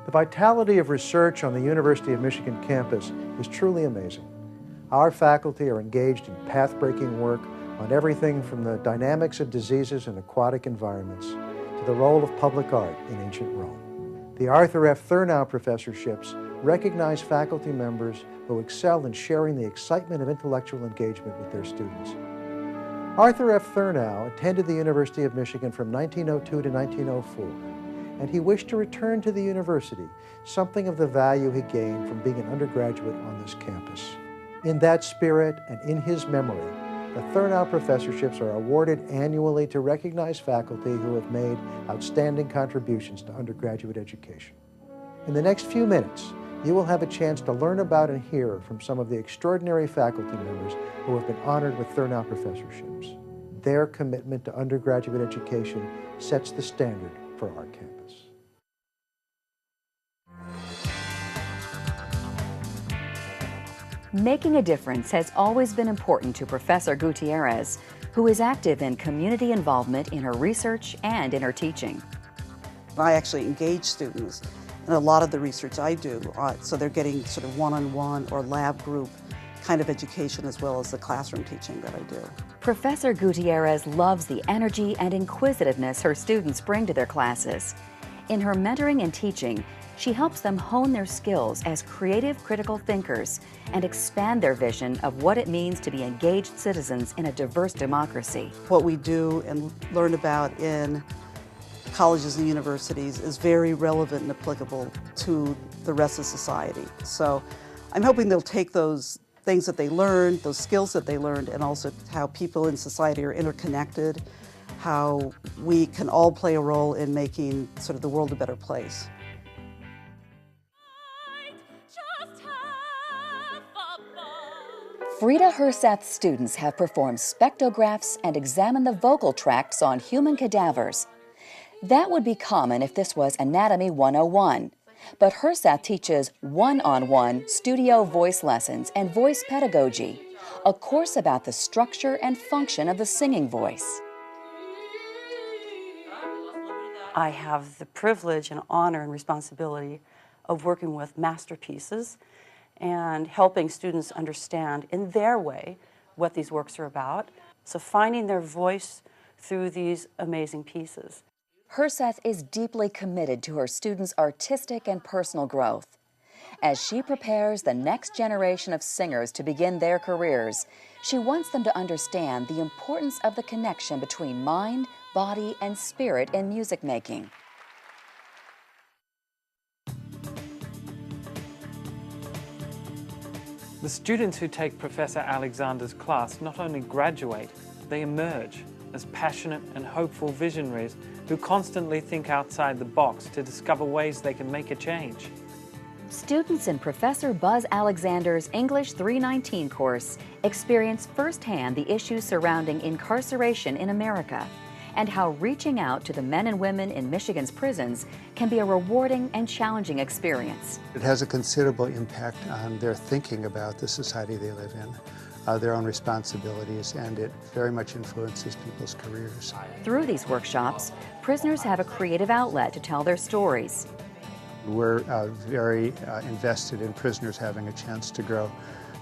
The vitality of research on the University of Michigan campus is truly amazing. Our faculty are engaged in path-breaking work on everything from the dynamics of diseases in aquatic environments to the role of public art in ancient Rome. The Arthur F. Thurnau Professorships recognize faculty members who excel in sharing the excitement of intellectual engagement with their students. Arthur F. Thurnau attended the University of Michigan from 1902 to 1904, and he wished to return to the university something of the value he gained from being an undergraduate on this campus. In that spirit and in his memory, the Thurnau Professorships are awarded annually to recognize faculty who have made outstanding contributions to undergraduate education. In the next few minutes, you will have a chance to learn about and hear from some of the extraordinary faculty members who have been honored with Thurnau Professorships. Their commitment to undergraduate education sets the standard for our campus. Making a difference has always been important to Professor Gutierrez, who is active in community involvement in her research and in her teaching. I actually engage students in a lot of the research I do, so they're getting sort of one-on-one or lab group kind of education as well as the classroom teaching that I do. Professor Gutierrez loves the energy and inquisitiveness her students bring to their classes. In her mentoring and teaching, she helps them hone their skills as creative, critical thinkers and expand their vision of what it means to be engaged citizens in a diverse democracy. What we do and learn about in colleges and universities is very relevant and applicable to the rest of society. So I'm hoping they'll take those things that they learned, those skills that they learned, and also how people in society are interconnected, how we can all play a role in making sort of the world a better place. Frida Herseth's students have performed spectrographs and examined the vocal tracts on human cadavers. That would be common if this was Anatomy 101. But Herseth teaches one-on-one studio voice lessons and voice pedagogy, a course about the structure and function of the singing voice. I have the privilege and honor and responsibility of working with masterpieces and helping students understand in their way what these works are about. So finding their voice through these amazing pieces. Herseth is deeply committed to her students' artistic and personal growth. As she prepares the next generation of singers to begin their careers, she wants them to understand the importance of the connection between mind, body, and spirit in music making. The students who take Professor Alexander's class not only graduate, they emerge as passionate and hopeful visionaries who constantly think outside the box to discover ways they can make a change. Students in Professor Buzz Alexander's English 319 course experience firsthand the issues surrounding incarceration in America and how reaching out to the men and women in Michigan's prisons can be a rewarding and challenging experience. It has a considerable impact on their thinking about the society they live in, their own responsibilities, and it very much influences people's careers. Through these workshops, prisoners have a creative outlet to tell their stories. We're very invested in prisoners having a chance to grow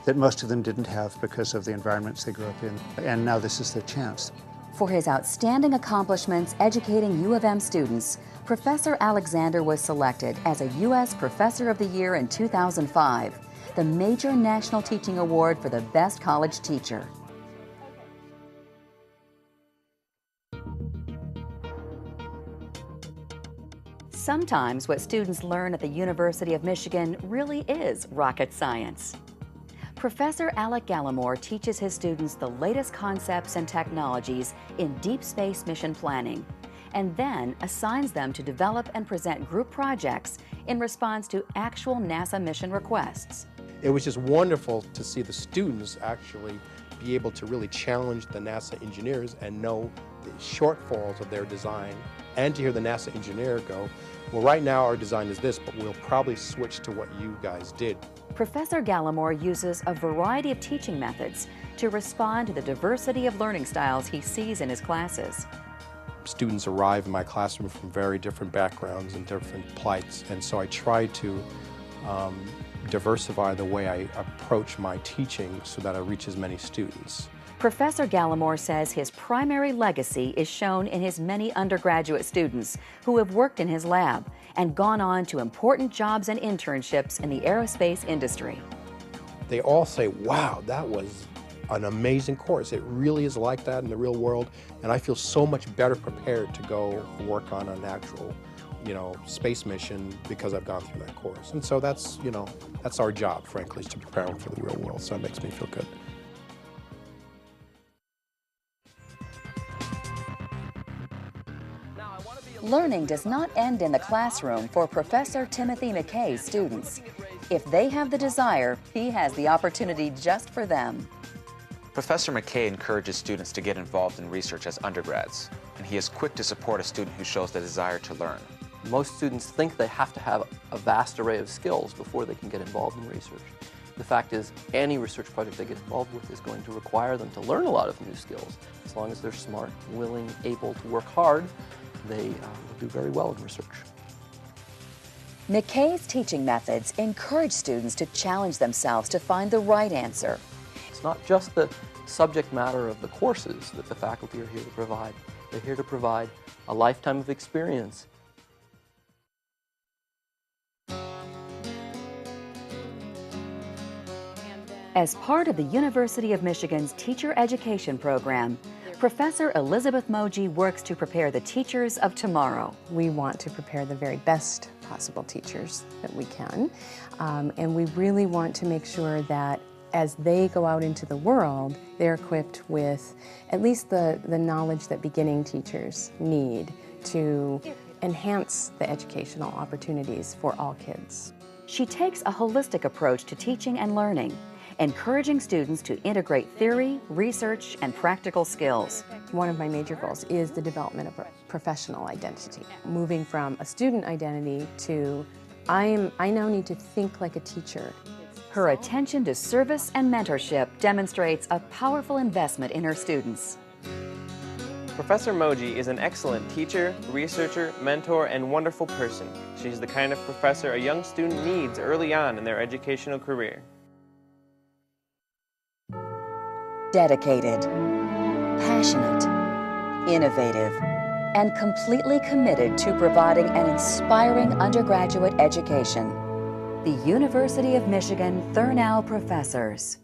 that most of them didn't have because of the environments they grew up in, and now this is their chance. For his outstanding accomplishments educating U of M students, Professor Alexander was selected as a U.S. Professor of the Year in 2005, the major national teaching award for the best college teacher. Sometimes what students learn at the University of Michigan really is rocket science. Professor Alec Gallimore teaches his students the latest concepts and technologies in deep space mission planning, and then assigns them to develop and present group projects in response to actual NASA mission requests. It was just wonderful to see the students actually be able to really challenge the NASA engineers and know the shortfalls of their design, and to hear the NASA engineer go, well, right now our design is this, but we'll probably switch to what you guys did. Professor Gallimore uses a variety of teaching methods to respond to the diversity of learning styles he sees in his classes. students arrive in my classroom from very different backgrounds and different plights, and so I try to diversify the way I approach my teaching so that I reach as many students. Professor Gallimore says his primary legacy is shown in his many undergraduate students who have worked in his lab and gone on to important jobs and internships in the aerospace industry. They all say, wow, that was an amazing course. It really is like that in the real world, and I feel so much better prepared to go work on an actual, space mission because I've gone through that course. And so that's, that's our job, frankly, is to prepare them for the real world, so it makes me feel good. Learning does not end in the classroom for Professor Timothy McKay's students. If they have the desire, he has the opportunity just for them. Professor McKay encourages students to get involved in research as undergrads, and he is quick to support a student who shows the desire to learn. Most students think they have to have a vast array of skills before they can get involved in research. The fact is, any research project they get involved with is going to require them to learn a lot of new skills. As long as they're smart, willing, able to work hard, they will do very well in research. McKay's teaching methods encourage students to challenge themselves to find the right answer. It's not just the subject matter of the courses that the faculty are here to provide. They're here to provide a lifetime of experience. As part of the University of Michigan's teacher education program, Professor Elizabeth Moji works to prepare the teachers of tomorrow. We want to prepare the very best possible teachers that we can, and we really want to make sure that as they go out into the world, they're equipped with at least the knowledge that beginning teachers need to enhance the educational opportunities for all kids. She takes a holistic approach to teaching and learning, encouraging students to integrate theory, research, and practical skills. One of my major goals is the development of a professional identity. Moving from a student identity to, I now need to think like a teacher. Her attention to service and mentorship demonstrates a powerful investment in her students. Professor Moji is an excellent teacher, researcher, mentor, and wonderful person. She's the kind of professor a young student needs early on in their educational career. Dedicated, passionate, innovative, and completely committed to providing an inspiring undergraduate education. The University of Michigan Thurnau Professors.